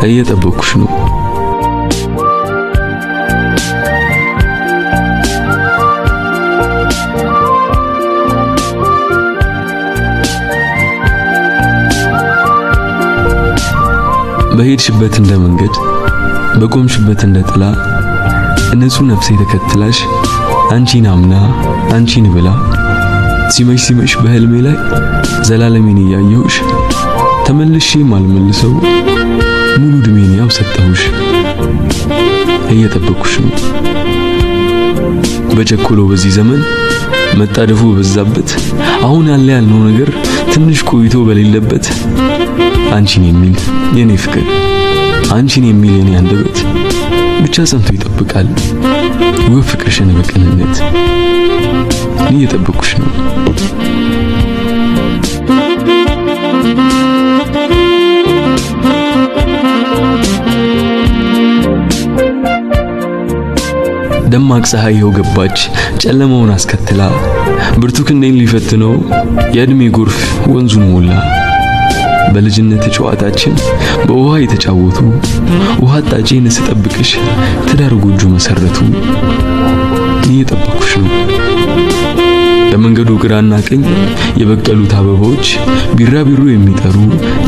እየጠበኩሽ ነው። በሄድሽበት እንደ መንገድ በቆምሽበት እንደ ጥላ ንጹህ ነፍሴ ተከትላሽ አንቺን አምና አንቺን ብላ ሲመሽ በህልሜ ላይ ዘላለሜን እያየሁሽ ተመልሼ ማልመልሰው ሙሉ እድሜን ያው ሰጠሁሽ። እየጠበኩሽ ነው። በቸኮሎ በዚህ ዘመን መጣደፉ በዛበት አሁን ያልነው ነገር ትንሽ ቆይቶ በሌለበት አንቺን የሚል የኔ ፍቅር አንቺን የሚል የኔ አንደበት ብቻ ሰምቶ ይጠብቃል ውብ ፍቅርሽን በቅንነት። እየጠበኩሽ ነው። ደማቅ ፀሐይ ይኸው ገባች ጨለማውን አስከትላ ብርቱ ክንዴን ሊፈትነው የእድሜ ጎርፍ ወንዙን ሞላ። በልጅነት ጨዋታችን በውሃ የተጫወቱ ውሃ አጣጬን ስጠብቅሽ ትዳር ጎጆ መሰረቱ። እየጠበኩሽ ነው። በመንገዱ ግራና ቀኝ የበቀሉት አበቦች ቢራቢሮ የሚጠሩ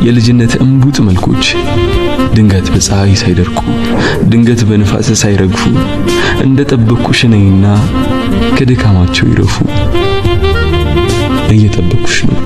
የልጅነት እንቡጥ መልኮች ድንገት በፀሐይ ሳይደርቁ ድንገት በንፋስ ሳይረግፉ እንደጠበኩሽ ነኝና ከድካማቸው ይረፉ። እየጠበኩሽ ነው።